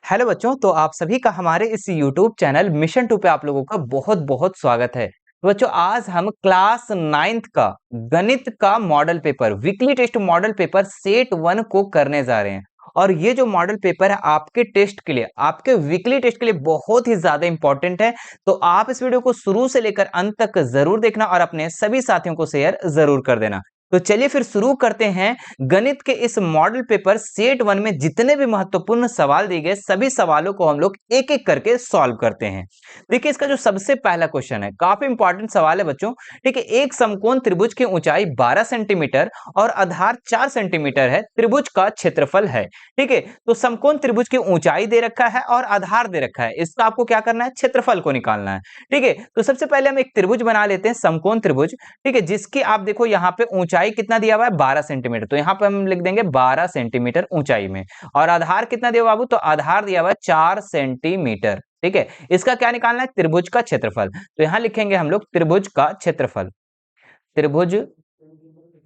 Hello बच्चों, तो आप सभी का हमारे इस यूट्यूब चैनल मिशन 2 पे आप लोगों का बहुत बहुत स्वागत है। तो बच्चों, आज हम क्लास 9th का गणित का model paper weekly test model paper set 1 को करने जा रहे हैं। और ये जो मॉडल पेपर है आपके टेस्ट के लिए, आपके वीकली टेस्ट के लिए बहुत ही ज्यादा इंपॉर्टेंट है। तो आप इस वीडियो को शुरू से लेकर अंत तक जरूर देखना और अपने सभी साथियों को शेयर जरूर कर देना। तो चलिए फिर शुरू करते हैं। गणित के इस मॉडल पेपर सेट 1 में जितने भी महत्वपूर्ण सवाल दिए गए सभी सवालों को हम लोग एक एक करके सॉल्व करते हैं। देखिए, इसका जो सबसे पहला क्वेश्चन है काफी इंपॉर्टेंट सवाल है बच्चों। ठीक है, एक समकोण त्रिभुज की ऊंचाई 12 सेंटीमीटर और आधार 4 सेंटीमीटर है, त्रिभुज का क्षेत्रफल है। ठीक है, तो समकोण त्रिभुज की ऊंचाई दे रखा है और आधार दे रखा है, इसका आपको क्या करना है, क्षेत्रफल को निकालना है। ठीक है, तो सबसे पहले हम एक त्रिभुज बना लेते हैं, समकोण त्रिभुज। ठीक है, जिसकी आप देखो यहाँ पे ऊंचाई कितना दिया हुआ है, 12 सेंटीमीटर। तो यहाँ पे हम लिख देंगे 12 सेंटीमीटर ऊंचाई में। और आधार कितना दिया बाबू, तो आधार दिया हुआ है 4 सेंटीमीटर। ठीक है, इसका क्या निकालना है, त्रिभुज का क्षेत्रफल। तो यहाँ लिखेंगे हम लोग त्रिभुज का क्षेत्रफल, त्रिभुज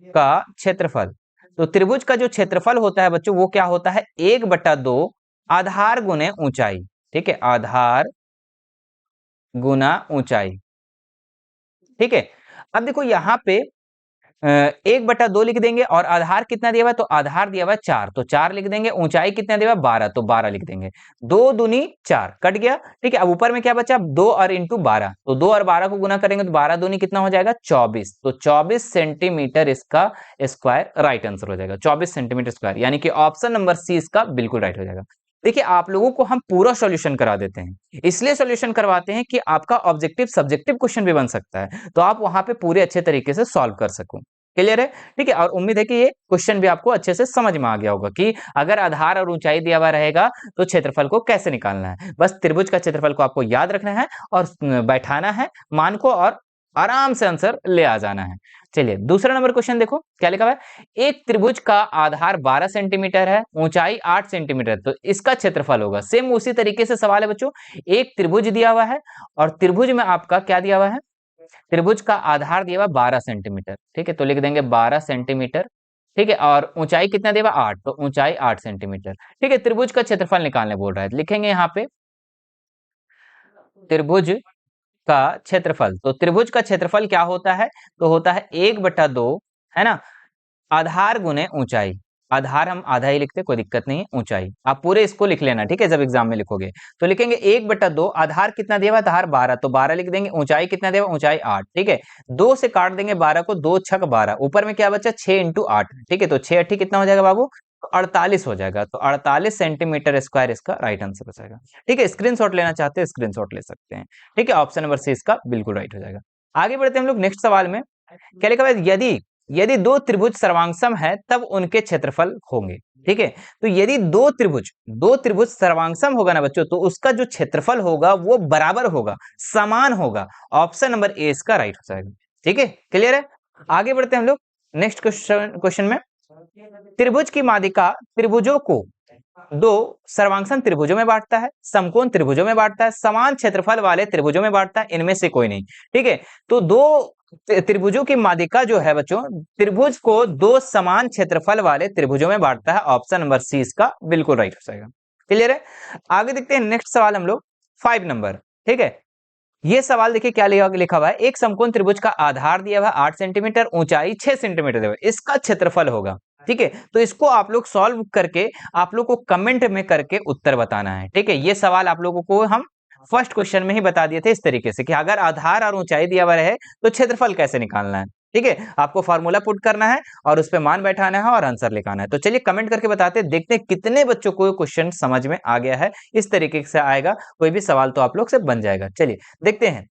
का क्षेत्रफल। तो त्रिभुज का जो क्षेत्रफल होता है बच्चों वो क्या होता है, 1/2 आधार गुने ऊंचाई। ठीक है, आधार गुना ऊंचाई। ठीक है, अब देखो यहाँ पे 1/2 लिख देंगे और आधार कितना दिया हुआ है, तो आधार दिया हुआ है 4, तो 4 लिख देंगे। ऊंचाई कितना दिया हुआ है, 12, तो 12 लिख देंगे। 2 दूनी 4 कट गया। ठीक है, अब ऊपर में क्या बचा, 2 और इंटू 12, तो 2 और 12 को गुना करेंगे तो 12 दूनी कितना हो जाएगा, 24। तो 24 सेंटीमीटर इसका स्क्वायर राइट आंसर हो जाएगा, 24 सेंटीमीटर स्क्वायर, यानी कि ऑप्शन नंबर सी इसका बिल्कुल राइट हो जाएगा। देखिए, आप लोगों को हम पूरा सॉल्यूशन करा देते हैं, इसलिए सॉल्यूशन करवाते हैं कि आपका ऑब्जेक्टिव सब्जेक्टिव क्वेश्चन भी बन सकता है, तो आप वहां पे पूरे अच्छे तरीके से सॉल्व कर सको। क्लियर है? ठीक है, और उम्मीद है कि ये क्वेश्चन भी आपको अच्छे से समझ में आ गया होगा कि अगर आधार और ऊंचाई दिया हुआ रहेगा तो क्षेत्रफल को कैसे निकालना है। बस त्रिभुज का क्षेत्रफल को आपको याद रखना है और बैठाना है मान को, और आराम से आंसर ले आ जाना है। चलिए दूसरा नंबर क्वेश्चन देखो क्या लिखा हुआ है। एक त्रिभुज का आधार 12 सेंटीमीटर है, ऊंचाई 8 सेंटीमीटर, तो इसका क्षेत्रफल होगा। सेम उसी तरीके से सवाल है बच्चों। एक त्रिभुज दिया हुआ है और त्रिभुज में आपका क्या दिया हुआ है, त्रिभुज का आधार दिया हुआ 12 सेंटीमीटर। ठीक है, तो लिख देंगे 12 सेंटीमीटर। ठीक है, और ऊंचाई कितना दिया हुआ, 8, तो ऊंचाई 8 सेंटीमीटर। ठीक है, त्रिभुज का क्षेत्रफल निकालने बोल रहा है, लिखेंगे यहाँ पे त्रिभुज का क्षेत्रफल। तो त्रिभुज का क्षेत्रफल क्या होता है, तो होता है 1/2, है ना, आधार गुने ऊंचाई। आधार हम आधा ही लिखते, कोई दिक्कत नहीं है, ऊंचाई आप पूरे इसको लिख लेना। ठीक है, जब एग्जाम में लिखोगे तो लिखेंगे 1/2, आधार कितना दिया हुआ, आधार 12, तो 12 लिख देंगे। ऊंचाई कितना दिया हुआ, ऊंचाई 8। ठीक है, 2 से काट देंगे 12 को, 2 छक 12, ऊपर में क्या बचा, 6 इंटू 8। ठीक है, तो 6 8 कितना हो जाएगा बाबू, 48 हो जाएगा। तो 48 सेंटीमीटर स्क्वायर इसका राइट आंसर हो जाएगा। ठीक है, स्क्रीनशॉट लेना चाहते हैं स्क्रीनशॉट ले सकते हैं। ठीक है, ऑप्शन नंबर सी इसका बिल्कुल राइट हो जाएगा। आगे बढ़ते हैं हम लोग नेक्स्ट सवाल में। क्या लिखा हुआ है, यदि यदि दो त्रिभुज सर्वांगसम है तब उनके क्षेत्रफल होंगे। ठीक है, तो यदि दो त्रिभुज सर्वांगसम होगा ना बच्चों, तो उसका जो क्षेत्रफल होगा वो बराबर होगा, समान होगा। ऑप्शन नंबर ए इसका राइट हो जाएगा। ठीक है, क्लियर है? आगे बढ़ते हैं हम लोग नेक्स्ट क्वेश्चन में। त्रिभुज की माध्यिका त्रिभुजों को दो सर्वांगसम त्रिभुजों में बांटता है, समकोण त्रिभुजों में बांटता है, समान क्षेत्रफल वाले त्रिभुजों में बांटता है, इनमें से कोई नहीं। ठीक है, तो दो त्रिभुजों की माध्यिका जो है बच्चों, त्रिभुज को दो समान क्षेत्रफल वाले त्रिभुजों में बांटता है। ऑप्शन नंबर सी इसका बिल्कुल राइट हो जाएगा। क्लियर है? आगे देखते हैं नेक्स्ट सवाल हम लोग 5 नंबर। ठीक है, ये सवाल देखिए क्या लिखा हुआ है। एक समकोण त्रिभुज का आधार दिया हुआ 8 सेंटीमीटर, ऊंचाई 6 सेंटीमीटर दिया हुआ है, इसका क्षेत्रफल होगा। ठीक है, तो इसको आप लोग सॉल्व करके आप लोग को कमेंट में करके उत्तर बताना है। ठीक है, ये सवाल आप लोगों को हम फर्स्ट क्वेश्चन में ही बता दिए थे इस तरीके से कि अगर आधार और ऊंचाई दिया हुआ रहे तो क्षेत्रफल कैसे निकालना है। ठीक है, आपको फार्मूला पुट करना है और उस पर मान बैठाना है और आंसर लिखाना है। तो चलिए कमेंट करके बताते हैं, देखते हैं कितने बच्चों को क्वेश्चन समझ में आ गया है। इस तरीके से आएगा कोई भी सवाल तो आप लोग से बन जाएगा। चलिए देखते हैं,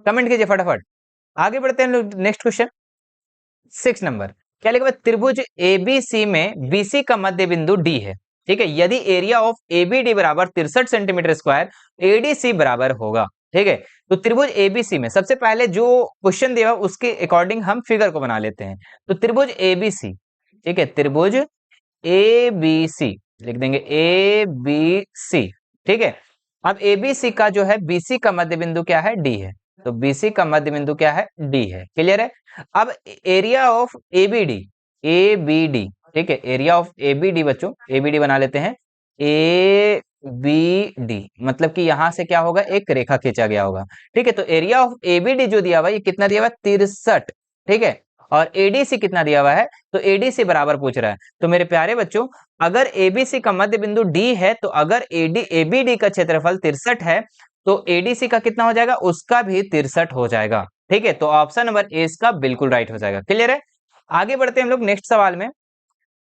कमेंट कीजिए फटाफट। आगे बढ़ते हैं लोग नेक्स्ट क्वेश्चन 6 नंबर। क्या लिखा हुआ है, त्रिभुज एबीसी में बीसी का मध्य बिंदु डी है। ठीक है, यदि एरिया ऑफ एबीडी बराबर 63 सेंटीमीटर स्क्वायर, एडीसी बराबर होगा। ठीक है, तो त्रिभुज एबीसी में सबसे पहले जो क्वेश्चन दिया उसके अकॉर्डिंग हम फिगर को बना लेते हैं। तो त्रिभुज एबीसी, ठीक है, त्रिभुज एबीसी लिख देंगे, एबीसी। ठीक है, अब एबीसी का जो है बीसी का मध्य बिंदु क्या है, डी है। तो बीसी का मध्य बिंदु क्या है, डी है। क्लियर है? अब एरिया ऑफ एबीडी, एबीडी, ठीक है, एरिया ऑफ एबीडी बच्चों, एबीडी बना लेते हैं, ए बी डी, मतलब कि यहां से क्या होगा, एक रेखा खींचा गया होगा। ठीक है, तो एरिया ऑफ एबीडी जो दिया हुआ है ये कितना दिया हुआ है, 63। ठीक है, और एडीसी कितना दिया हुआ है, तो एडीसी बराबर पूछ रहा है। तो मेरे प्यारे बच्चों, अगर एबीसी का मध्य बिंदु डी है, तो अगर एबीडी का क्षेत्रफल 63 है, तो एडीसी का कितना हो जाएगा, उसका भी 63 हो जाएगा। ठीक है, तो ऑप्शन नंबर ए इसका बिल्कुल राइट हो जाएगा। क्लियर है? आगे बढ़ते हैं हम लोग नेक्स्ट सवाल में।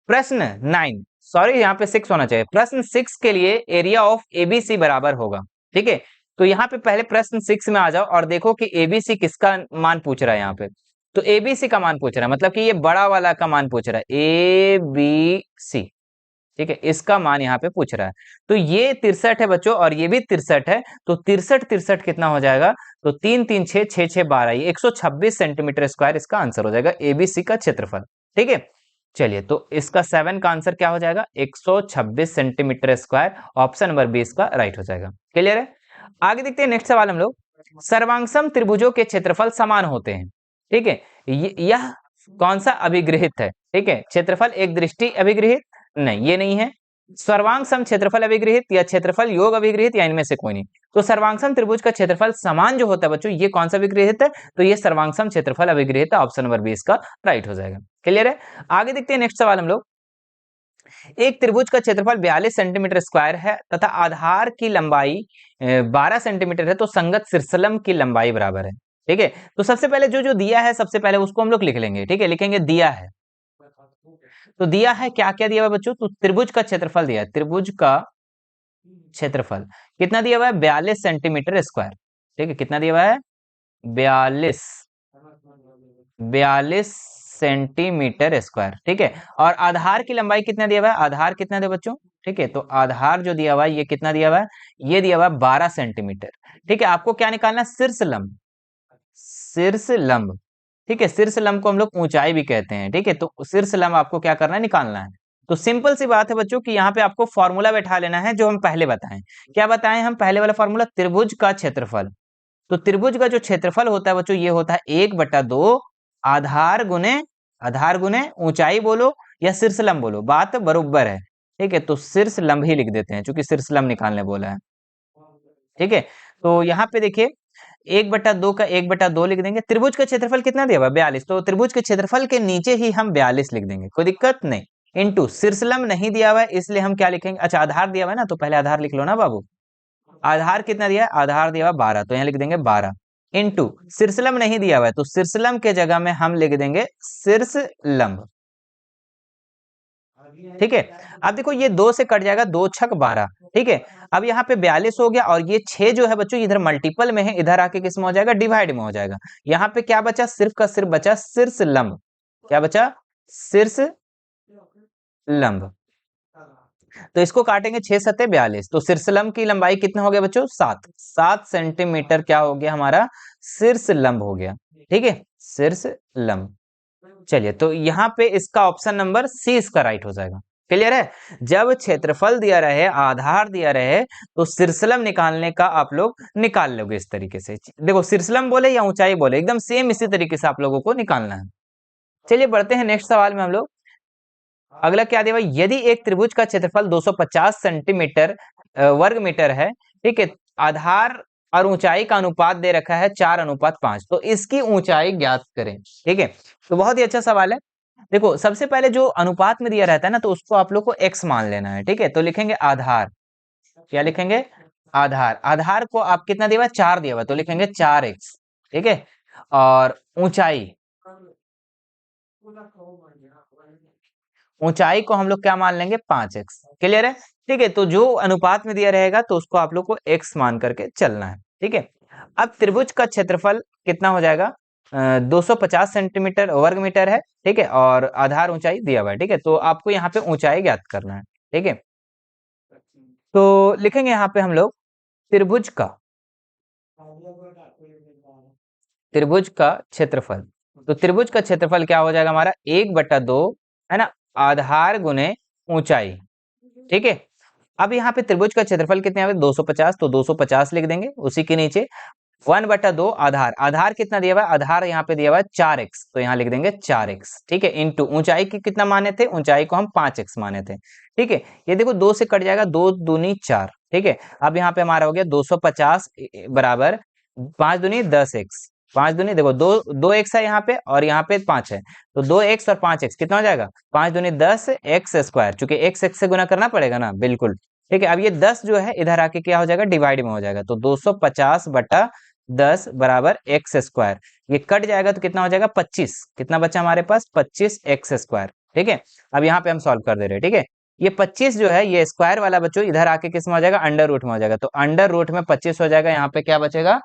प्रश्न 9, सॉरी यहाँ पे 6 होना चाहिए। प्रश्न 6 के लिए एरिया ऑफ एबीसी बराबर होगा। ठीक है, तो यहाँ पे पहले प्रश्न 6 में आ जाओ और देखो कि एबीसी किसका मान पूछ रहा है यहाँ पे। तो एबीसी का मान पूछ रहा है, मतलब कि ये बड़ा वाला का मान पूछ रहा है, ए बी सी। ठीक है, इसका मान यहाँ पे पूछ रहा है। तो ये 63 है बच्चों, और ये भी 63 है। तो 63 कितना हो जाएगा, तो 3 3 6 6 6 12, ये 126 सेंटीमीटर स्क्वायर इसका आंसर हो जाएगा, एबीसी का क्षेत्रफल। ठीक है, चलिए, तो इसका 7 का आंसर क्या हो जाएगा, 126 सेंटीमीटर स्क्वायर। ऑप्शन नंबर 20 का राइट हो जाएगा। क्लियर है? आगे देखते हैं नेक्स्ट सवाल हम लोग। सर्वांगसम त्रिभुजों के क्षेत्रफल समान होते हैं। ठीक है, यह कौन सा अभिगृहित है? ठीक है, क्षेत्रफल एक दृष्टि अभिगृहित, नहीं ये नहीं है। सर्वांग सम क्षेत्रफल अभिगृहित, या क्षेत्रफल योग अभिगृहित, या इनमें से कोई नहीं। तो सर्वांगसम त्रिभुज का क्षेत्रफल समान जो होता है बच्चों, ये कौन सा अभिगृहित है, तो ये सर्वांगसम क्षेत्रफल अभिगृहित है। ऑप्शन नंबर 20 का राइट हो जाएगा। क्लियर है? आगे देखते हैं नेक्स्ट सवाल हम लोग। एक त्रिभुज का क्षेत्रफल 42 सेंटीमीटर स्क्वायर है तथा आधार की लंबाई 12 सेंटीमीटर है, तो संगत शीर्षलंब की लंबाई बराबर है। ठीक है, तो सबसे पहले जो जो दिया है, सबसे पहले उसको हम लोग लिख लेंगे। ठीक है, लिखेंगे दिया है। तो दिया है, क्या क्या दिया हुआ है बच्चों, तो त्रिभुज का क्षेत्रफल दिया है। त्रिभुज का क्षेत्रफल कितना दिया हुआ है, 42 सेंटीमीटर स्क्वायर। ठीक है, कितना दिया हुआ है, 42 सेंटीमीटर स्क्वायर। ठीक है, और आधार की लंबाई कितना दिया हुआ है, आधार कितना दिया बच्चों, ठीक है, तो आधार जो दिया हुआ है ये कितना दिया हुआ है, ये दिया हुआ है 12 सेंटीमीटर। ठीक है, आपको क्या निकालना है, शीर्ष लंब, शीर्ष लंब। ठीक है, शीर्ष लंब को हम लोग ऊंचाई भी कहते हैं। ठीक है, तो शीर्ष लंब आपको क्या करना है, निकालना है। तो सिंपल सी बात है बच्चों कि यहाँ पे आपको फॉर्मूला बैठा लेना है, जो हम पहले बताएं। क्या बताएं हम पहले वाला फॉर्मूला, त्रिभुज का क्षेत्रफल। तो त्रिभुज का जो क्षेत्रफल होता है बच्चों, ये होता है 1/2 आधार गुने ऊंचाई बोलो या शीर्ष लंब बोलो, बात बरोबर है। ठीक है, तो शीर्ष लंब ही लिख देते हैं, चूंकि शीर्ष लंब निकालने बोला है। ठीक है, तो यहाँ पे देखिए 1/2 का 1/2 लिख देंगे। त्रिभुज का क्षेत्रफल कितना दिया हुआ, 42, तो त्रिभुज के क्षेत्रफल के नीचे ही हम 42 लिख देंगे, कोई दिक्कत नहीं। इनटू शीर्षलंब नहीं दिया हुआ है, इसलिए हम क्या लिखेंगे, अच्छा आधार दिया हुआ है ना, तो पहले आधार लिख लो ना बाबू। आधार कितना दिया है, आधार दिया हुआ 12, तो यहाँ लिख देंगे 12 इंटू शीर्षलंब नहीं दिया हुआ है, तो शीर्षलंब के जगह में हम लिख देंगे शीर्ष लंब। ठीक है, अब देखो ये 2 से कट जाएगा, 2 छक 12। ठीक है, अब यहाँ पे 42 हो गया, और ये 6 जो है बच्चों इधर मल्टीपल में है, इधर आके किस में हो जाएगा, डिवाइड में हो जाएगा। यहाँ पे क्या बचा, सिर्फ का सिर्फ बचा शीर्ष लंब। क्या बचा, शीर्ष लंब। तो इसको काटेंगे 6 सत्ते 42, तो शीर्ष लंब की लंबाई कितना हो गया बच्चों, 7 सेंटीमीटर क्या हो गया हमारा, शीर्ष लंब हो गया। ठीक है, शीर्ष लंब। चलिए, तो यहाँ पे इसका ऑप्शन नंबर सी इसका राइट हो जाएगा। क्लियर है? जब क्षेत्रफल दिया रहे, आधार दिया रहे, तो शीर्षलंब निकालने का आप लोग निकाल लोगे इस तरीके से। देखो शीर्षलंब बोले या ऊंचाई बोले, एकदम सेम इसी तरीके से आप लोगों को निकालना है। चलिए बढ़ते हैं नेक्स्ट सवाल में हम लोग। अगला क्या दिया, यदि एक त्रिभुज का क्षेत्रफल 250 सेंटीमीटर वर्ग मीटर है, ठीक है, आधार और ऊंचाई का अनुपात दे रखा है 4:5, तो इसकी ऊंचाई ज्ञात करें। ठीक है, तो बहुत ही अच्छा सवाल है। देखो सबसे पहले जो अनुपात में दिया रहता है ना, तो उसको आप लोग को x मान लेना है। ठीक है, तो लिखेंगे आधार, क्या लिखेंगे, आधार। आधार को आप कितना दिया हुआ, 4 दिया हुआ, तो लिखेंगे 4x। ठीक है, और ऊंचाई, ऊंचाई को हम लोग क्या मान लेंगे, 5x। क्लियर है? ठीक है, तो जो अनुपात में दिया रहेगा तो उसको आप लोग को x मान करके चलना है। ठीक है, अब त्रिभुज का क्षेत्रफल कितना हो जाएगा, 250 सेंटीमीटर वर्ग मीटर है। ठीक है, और आधार ऊंचाई दिया हुआ है। ठीक है, तो आपको यहाँ पे ऊंचाई ज्ञात करना है। ठीक है, तो लिखेंगे यहाँ पे हम लोग त्रिभुज का, त्रिभुज का क्षेत्रफल। तो त्रिभुज का क्षेत्रफल क्या हो जाएगा हमारा, 1/2 है ना, आधार गुने ऊंचाई। ठीक है, अब यहाँ पे त्रिभुज का क्षेत्रफल कितने है, 250, तो 250 लिख देंगे। उसी के नीचे 1/2 आधार, आधार कितना दिया हुआ है, आधार यहाँ पे दिया हुआ है 4x, तो यहाँ लिख देंगे 4x। ठीक है, इंटू ऊंचाई की कितना माने थे, ऊंचाई को हम 5x माने थे। ठीक है, ये देखो 2 से कट जाएगा, 2 दूनी 4। ठीक है। अब यहाँ पे हमारा हो गया 250 बराबर 5 दूनी 10x, 5 दूनी देखो दो 2x है यहाँ पे और यहाँ पे 5 है, तो 2x और 5x कितना हो जाएगा 5 दूनी 10 x स्क्वायर, चूंकि x से गुना करना पड़ेगा ना, बिल्कुल ठीक है। अब ये 10 जो है इधर आके क्या हो जाएगा डिवाइड में हो जाएगा, तो 250 बटा 10 बराबर एक्स स्क्वायर, ये कट जाएगा तो कितना हो जाएगा 25, कितना बचा हमारे पास 25 एक्स स्क्वायर, ठीक है। अब यहाँ पे हम सॉल्व कर दे रहे हैं, ठीक है। ये 25 जो है ये स्क्वायर वाला बच्चों इधर आके किस में हो जाएगा अंडर रूट में हो जाएगा, तो अंडर रूट में 25 हो जाएगा, यहाँ पे क्या बचेगा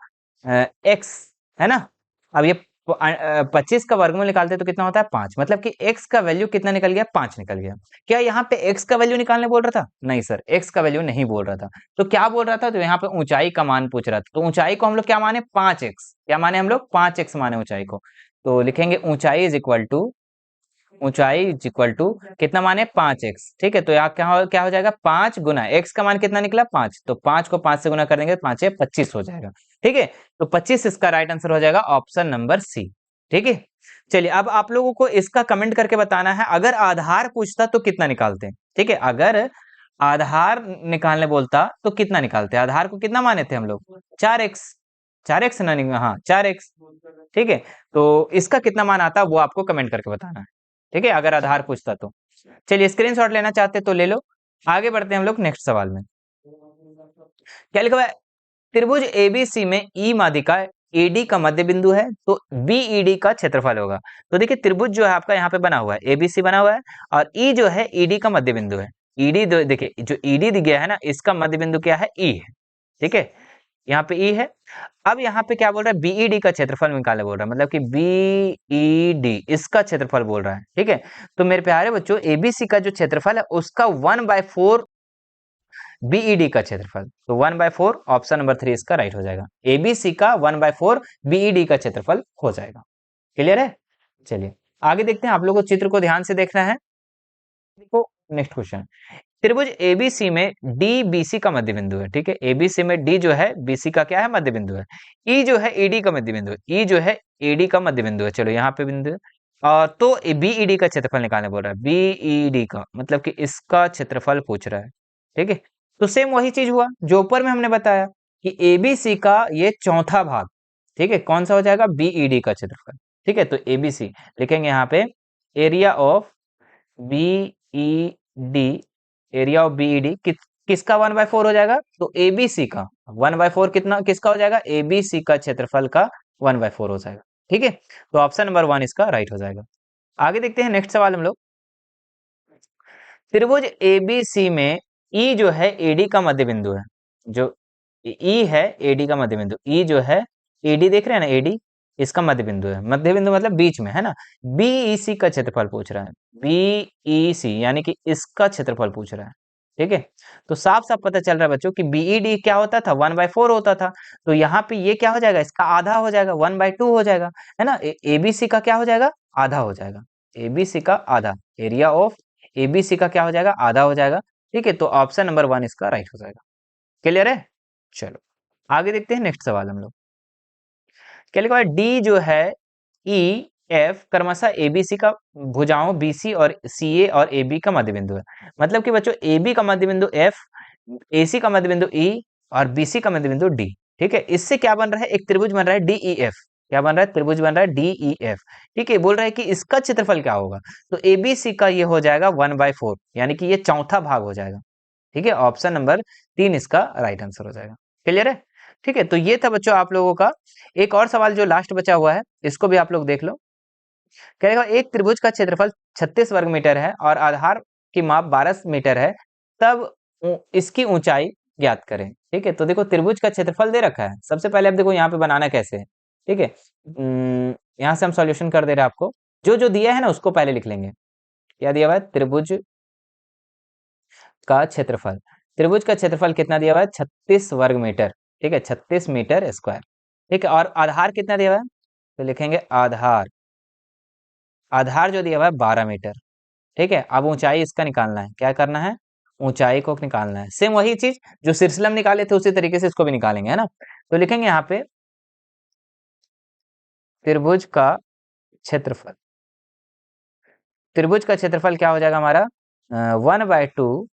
एक्स, है ना। अब ये 25 का वर्गमूल निकालते तो कितना होता है 5, मतलब कि x का वैल्यू कितना निकल गया 5 निकल गया। क्या यहाँ पे x का वैल्यू निकालने बोल रहा था, नहीं सर x का वैल्यू नहीं बोल रहा था, तो क्या बोल रहा था, तो यहाँ पे ऊंचाई का मान पूछ रहा था, तो ऊंचाई को हम लोग क्या माने 5x, क्या माने हम लोग 5x माने ऊंचाई को, तो लिखेंगे ऊंचाई इज इक्वल टू, ऊंचाई इज इक्वल टू कितना माने 5x, ठीक है। तो यहाँ क्या हो जाएगा 5 गुना x का मान कितना निकला 5, तो 5 को 5 से गुना कर देंगे 5 है 25 हो जाएगा, ठीक है। तो 25 इसका राइट आंसर हो जाएगा ऑप्शन नंबर सी, ठीक है। चलिए अब आप लोगों को इसका कमेंट करके बताना है, अगर आधार पूछता तो कितना निकालते हैं, ठीक है। अगर आधार निकालने बोलता तो कितना निकालते हैं, आधार को कितना माने थे हम लोग 4x, 4x ना, हाँ 4x, ठीक है। तो इसका कितना मान आता वो आपको कमेंट करके बताना है, ठीक है, अगर आधार पूछता तो। चलिए स्क्रीनशॉट लेना चाहते तो ले लो। आगे बढ़ते हैं हम लोग नेक्स्ट सवाल में। क्या लिखा हुआ है, त्रिभुज एबीसी में ई माध्यिका एडी का मध्य बिंदु है, तो बीईडी का क्षेत्रफल होगा। तो देखिए त्रिभुज जो है आपका यहाँ पे बना हुआ है, एबीसी बना हुआ है और ई जो है ईडी का मध्य बिंदु है। ईडी देखिए जो ईडी दिख गया है ना, इसका मध्य बिंदु क्या है ई है, ठीक है, यहाँ पे ई है। अब यहाँ पे क्या बोल रहा है बीईडी का क्षेत्रफल निकालने बोल रहा है, मतलब कि बीईडी इसका क्षेत्रफल बोल रहा है, ठीक है। तो मेरे प्यारे बच्चों एबीसी का जो क्षेत्रफल है उसका 1/4 बीईडी का क्षेत्रफल, तो 1/4 ऑप्शन नंबर 3 इसका राइट हो जाएगा, एबीसी का 1/4 बीईडी का क्षेत्रफल हो जाएगा। क्लियर है। चलिए आगे देखते हैं, आप लोगों को चित्र को ध्यान से देखना है। देखो नेक्स्ट क्वेश्चन, त्रिभुज एबीसी में डी बीसी का मध्य बिंदु है, ठीक है। एबीसी में डी जो है बीसी का क्या है मध्य बिंदु है, ई जो है ईडी का मध्य बिंदु है, ई जो है ईडी का मध्य बिंदु है, चलो यहाँ पे बिंदु है। और तो बीईडी का क्षेत्रफल निकालने बोल रहा है, बीईडी का मतलब कि इसका क्षेत्रफल पूछ रहा है, ठीक है। तो सेम वही चीज हुआ जो ऊपर में हमने बताया कि एबीसी का ये चौथा भाग, ठीक है, कौन सा हो जाएगा बीईडी का क्षेत्रफल, ठीक है। तो एबीसी लिखेंगे यहाँ पे area of B.Ed, area of B.Ed किसका 1/4 हो जाएगा, तो एबीसी का 1/4 कितना किसका हो जाएगा एबीसी का क्षेत्रफल का 1/4 हो जाएगा, ठीक है। तो ऑप्शन नंबर 1 इसका राइट हो जाएगा। आगे देखते हैं नेक्स्ट सवाल हम लोग, त्रिभुज एबीसी में ई जो है एडी का मध्य बिंदु है, जो ई है एडी का मध्य बिंदु, ई जो है एडी देख रहे हैं ना एडी, इसका मध्य बिंदु है, मध्य बिंदु मतलब बीच में है ना। बीईसी का क्षेत्रफल पूछ रहा है, बीईसी यानी कि इसका क्षेत्रफल पूछ रहा है, ठीक है। तो साफ साफ पता चल रहा है बच्चों कि बीईडी क्या होता था 1/4 होता था, तो यहाँ पे ये क्या हो जाएगा इसका आधा हो जाएगा 1/2 हो जाएगा, है ना। एबीसी का क्या हो जाएगा आधा हो जाएगा, एबीसी का आधा, एरिया ऑफ एबीसी का क्या हो जाएगा आधा हो जाएगा, ठीक है। तो ऑप्शन नंबर 1 इसका राइट हो जाएगा। क्लियर है। चलो आगे देखते हैं नेक्स्ट सवाल हम लोग, क्या लिखा है डी जो है ई एफ क्रमशः एबीसी का भुजाओं बीसी और सीए और एबी का मध्य बिंदु है, मतलब कि बच्चों एबी का मध्य बिंदु एफ, एसी का मध्य बिंदु ई और बीसी का मध्य बिंदु डी, ठीक है। इससे क्या बन रहा है एक त्रिभुज बन रहा है डीईएफ, क्या बन रहा है त्रिभुज बन रहा है डीईएफ, ठीक है। बोल रहा है कि इसका क्षेत्रफल क्या होगा, तो एबीसी का ये हो जाएगा 1/4 यानी कि ये चौथा भाग हो जाएगा, ठीक है। ऑप्शन नंबर 3 इसका राइट आंसर हो जाएगा। क्लियर है, ठीक है। तो ये था बच्चों आप लोगों का। एक और सवाल जो लास्ट बचा हुआ है इसको भी आप लोग देख लो, कहेगा एक त्रिभुज का क्षेत्रफल 36 वर्ग मीटर है और आधार की माप 12 मीटर है, तब इसकी ऊंचाई ज्ञात करें, ठीक है। तो देखो त्रिभुज का क्षेत्रफल दे रखा है, सबसे पहले अब देखो यहाँ पे बनाना कैसे है, ठीक है। यहाँ से हम सॉल्यूशन कर दे रहे हैं आपको, जो जो दिया है ना उसको पहले लिख लेंगे। क्या दिया हुआ है त्रिभुज का क्षेत्रफल, त्रिभुज का क्षेत्रफल कितना दिया हुआ है 36 वर्ग मीटर, ठीक है, 36 मीटर स्क्वायर, ठीक है। और आधार कितना दिया हुआ है, तो लिखेंगे आधार, आधार जो दिया हुआ है 12 मीटर, ठीक है। अब ऊंचाई इसका निकालना है, क्या करना है ऊंचाई को निकालना है, सेम वही चीज जो सिरसिलम निकाले थे उसी तरीके से इसको भी निकालेंगे, है ना। तो लिखेंगे यहाँ पे त्रिभुज का क्षेत्रफल, त्रिभुज का क्षेत्रफल क्या हो जाएगा हमारा 1/2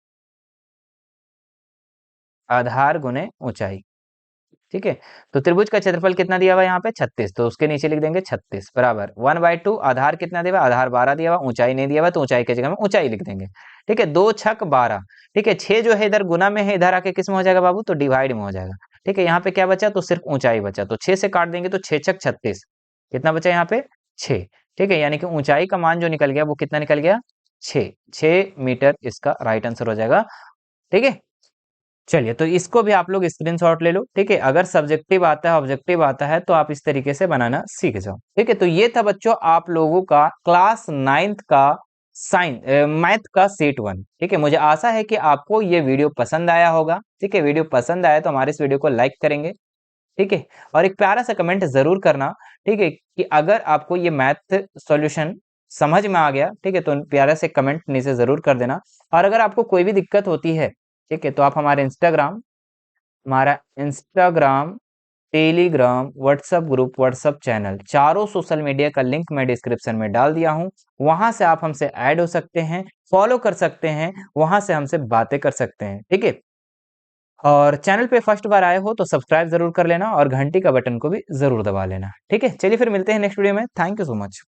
आधार गुने ऊंचाई। ठीक है, तो त्रिभुज का क्षेत्रफल कितना दिया हुआ है यहाँ पे 36, तो उसके नीचे लिख देंगे 36 बराबर 1/2। आधार कितना दिया हुआ, आधार 12 दिया हुआ, ऊंचाई नहीं दिया हुआ तो ऊंचाई की जगह में ऊंचाई लिख देंगे। ठीक है, 2 छक 12। ठीक है, 6 जो है इधर गुना में है, इधर आके किस में हो जाएगा बाबू, तो डिवाइड में हो जाएगा। ठीक है, यहाँ पे क्या बचा, तो सिर्फ ऊंचाई बचा, तो 6 से काट देंगे तो 6 छक 36, कितना बचा यहाँ पे 6। ठीक है, यानी कि ऊंचाई का मान जो निकल गया वो कितना निकल गया 6 मीटर, इसका राइट आंसर हो जाएगा। ठीक है, चलिए तो इसको भी आप लोग स्क्रीनशॉट ले लो। ठीक है, अगर सब्जेक्टिव आता है ऑब्जेक्टिव आता है तो आप इस तरीके से बनाना सीख जाओ। ठीक है, तो ये था बच्चों आप लोगों का क्लास 9th का मैथ का सेट 1। ठीक है, मुझे आशा है कि आपको ये वीडियो पसंद आया होगा। ठीक है, वीडियो पसंद आया तो हमारे इस वीडियो को लाइक करेंगे। ठीक है, और एक प्यारा सा कमेंट जरूर करना। ठीक है, कि अगर आपको ये मैथ सॉल्यूशन समझ में आ गया, ठीक है, तो प्यारा से कमेंट नीचे जरूर कर देना। और अगर आपको कोई भी दिक्कत होती है, ठीक है, तो आप हमारा Instagram, Telegram, WhatsApp group, WhatsApp channel, चारों सोशल मीडिया का लिंक मैं डिस्क्रिप्शन में डाल दिया हूं। वहां से आप हमसे ऐड हो सकते हैं, फॉलो कर सकते हैं, वहां से हमसे बातें कर सकते हैं। ठीक है, और चैनल पे फर्स्ट बार आए हो तो सब्सक्राइब जरूर कर लेना और घंटी का बटन को भी जरूर दबा लेना। ठीक है, चलिए फिर मिलते हैं नेक्स्ट वीडियो में। Thank you so much.